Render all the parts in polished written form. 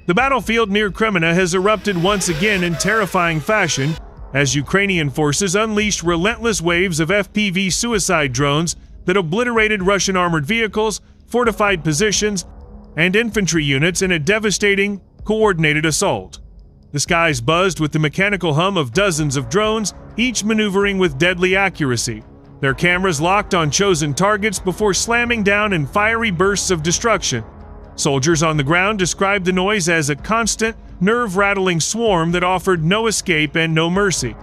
The battlefield near Kreminna has erupted once again in terrifying fashion as Ukrainian forces unleashed relentless waves of FPV suicide drones that obliterated Russian armored vehicles, fortified positions, and infantry units in a devastating, coordinated assault. The skies buzzed with the mechanical hum of dozens of drones, each maneuvering with deadly accuracy, their cameras locked on chosen targets before slamming down in fiery bursts of destruction. Soldiers on the ground described the noise as a constant, nerve-rattling swarm that offered no escape and no mercy.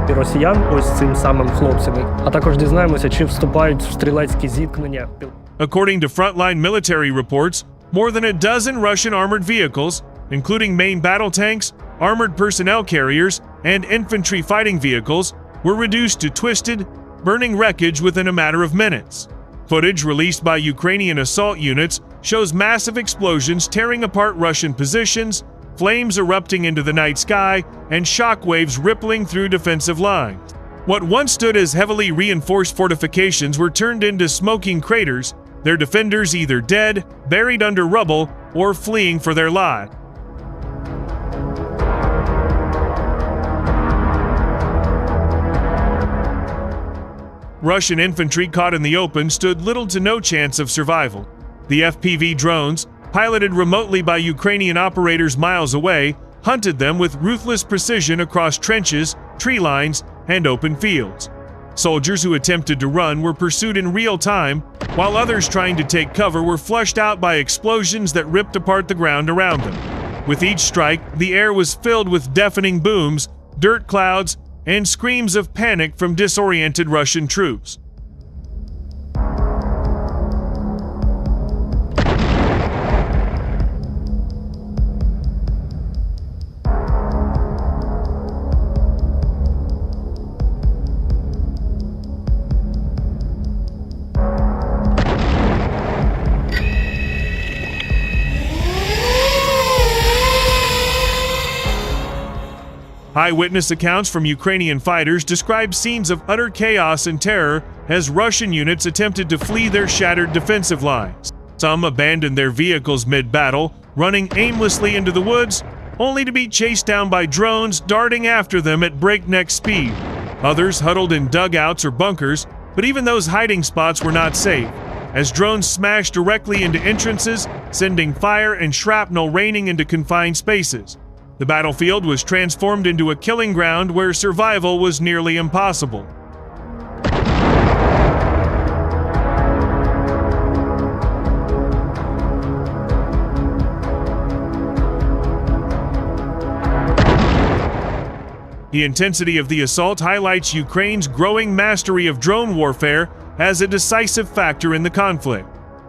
Росіян ось цим самим хлопцями, а також дізнаємося, чи вступають в стрілецькі зіткнення. According to frontline military reports, more than a dozen Russian armored vehicles, including main battle tanks, armored personnel carriers, and infantry fighting vehicles, were reduced to twisted, burning wreckage within a matter of minutes. Footage released by Ukrainian assault units shows massive explosions tearing apart Russian positions, flames erupting into the night sky, and shockwaves rippling through defensive lines. What once stood as heavily reinforced fortifications were turned into smoking craters, their defenders either dead, buried under rubble, or fleeing for their lives. Russian infantry caught in the open stood little to no chance of survival. The FPV drones, piloted remotely by Ukrainian operators miles away, hunted them with ruthless precision across trenches, tree lines, and open fields. Soldiers who attempted to run were pursued in real time, while others trying to take cover were flushed out by explosions that ripped apart the ground around them. With each strike, the air was filled with deafening booms, dirt clouds, and screams of panic from disoriented Russian troops. Eyewitness accounts from Ukrainian fighters describe scenes of utter chaos and terror as Russian units attempted to flee their shattered defensive lines. Some abandoned their vehicles mid-battle, running aimlessly into the woods, only to be chased down by drones darting after them at breakneck speed. Others huddled in dugouts or bunkers, but even those hiding spots were not safe, as drones smashed directly into entrances, sending fire and shrapnel raining into confined spaces. The battlefield was transformed into a killing ground where survival was nearly impossible. The intensity of the assault highlights Ukraine's growing mastery of drone warfare as a decisive factor in the conflict.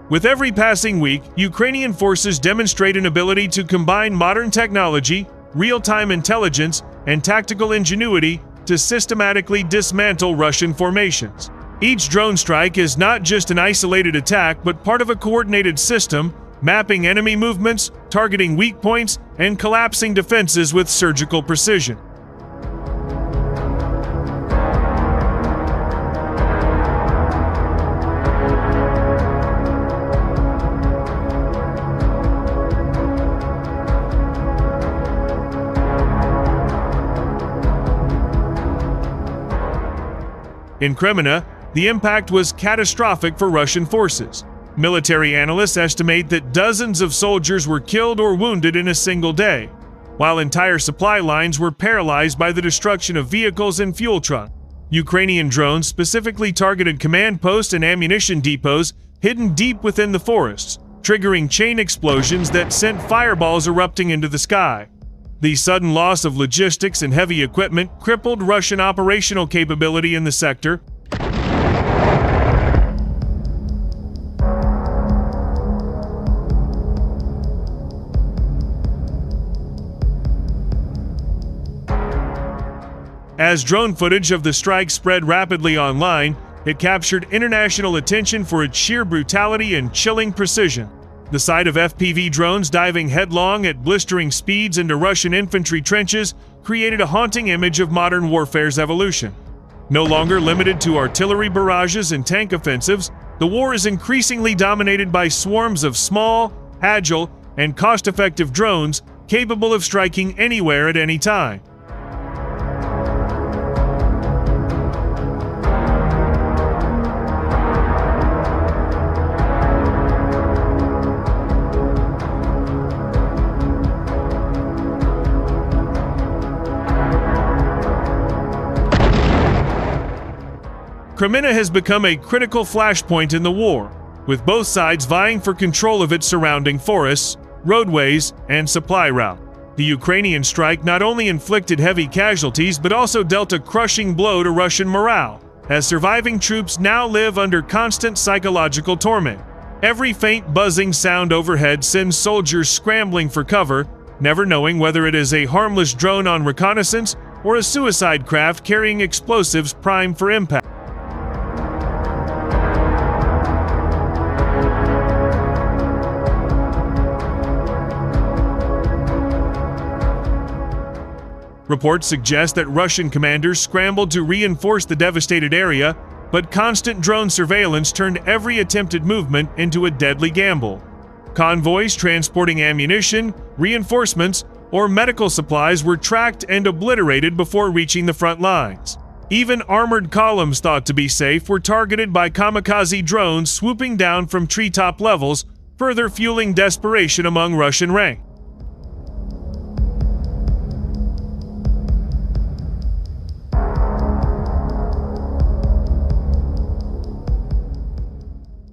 With every passing week, Ukrainian forces demonstrate an ability to combine modern technology, real-time intelligence, and tactical ingenuity to systematically dismantle Russian formations. Each drone strike is not just an isolated attack, but part of a coordinated system, mapping enemy movements, targeting weak points, and collapsing defenses with surgical precision. In Kreminna, the impact was catastrophic for Russian forces. Military analysts estimate that dozens of soldiers were killed or wounded in a single day, while entire supply lines were paralyzed by the destruction of vehicles and fuel trucks. Ukrainian drones specifically targeted command posts and ammunition depots hidden deep within the forests, triggering chain explosions that sent fireballs erupting into the sky. The sudden loss of logistics and heavy equipment crippled Russian operational capability in the sector. As drone footage of the strike spread rapidly online, it captured international attention for its sheer brutality and chilling precision. The sight of FPV drones diving headlong at blistering speeds into Russian infantry trenches created a haunting image of modern warfare's evolution. No longer limited to artillery barrages and tank offensives, the war is increasingly dominated by swarms of small, agile, and cost-effective drones capable of striking anywhere at any time. Kreminna has become a critical flashpoint in the war, with both sides vying for control of its surrounding forests, roadways, and supply route. The Ukrainian strike not only inflicted heavy casualties but also dealt a crushing blow to Russian morale, as surviving troops now live under constant psychological torment. Every faint buzzing sound overhead sends soldiers scrambling for cover, never knowing whether it is a harmless drone on reconnaissance or a suicide craft carrying explosives primed for impact. Reports suggest that Russian commanders scrambled to reinforce the devastated area, but constant drone surveillance turned every attempted movement into a deadly gamble. Convoys transporting ammunition, reinforcements, or medical supplies were tracked and obliterated before reaching the front lines. Even armored columns thought to be safe were targeted by kamikaze drones swooping down from treetop levels, further fueling desperation among Russian ranks.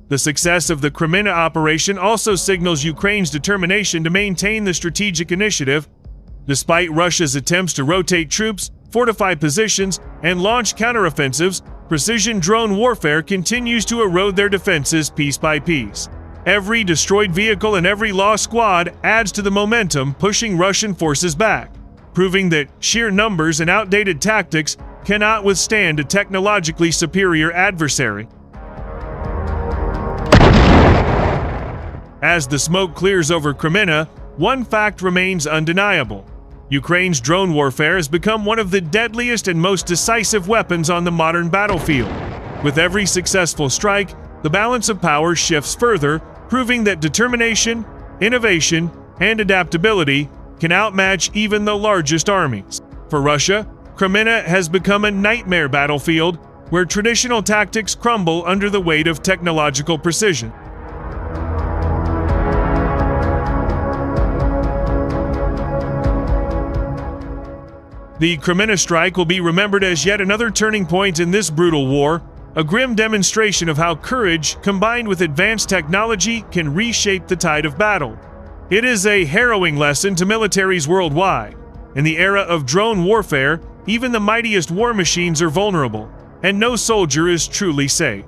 The success of the Kreminna operation also signals Ukraine's determination to maintain the strategic initiative. Despite Russia's attempts to rotate troops, fortify positions, and launch counteroffensives, precision drone warfare continues to erode their defenses piece by piece. Every destroyed vehicle and every lost squad adds to the momentum pushing Russian forces back, proving that sheer numbers and outdated tactics cannot withstand a technologically superior adversary. As the smoke clears over Kreminna, one fact remains undeniable. Ukraine's drone warfare has become one of the deadliest and most decisive weapons on the modern battlefield. With every successful strike, the balance of power shifts further, proving that determination, innovation, and adaptability can outmatch even the largest armies. For Russia, Kreminna has become a nightmare battlefield where traditional tactics crumble under the weight of technological precision. The Kreminna strike will be remembered as yet another turning point in this brutal war, a grim demonstration of how courage, combined with advanced technology, can reshape the tide of battle. It is a harrowing lesson to militaries worldwide. In the era of drone warfare, even the mightiest war machines are vulnerable, and no soldier is truly safe.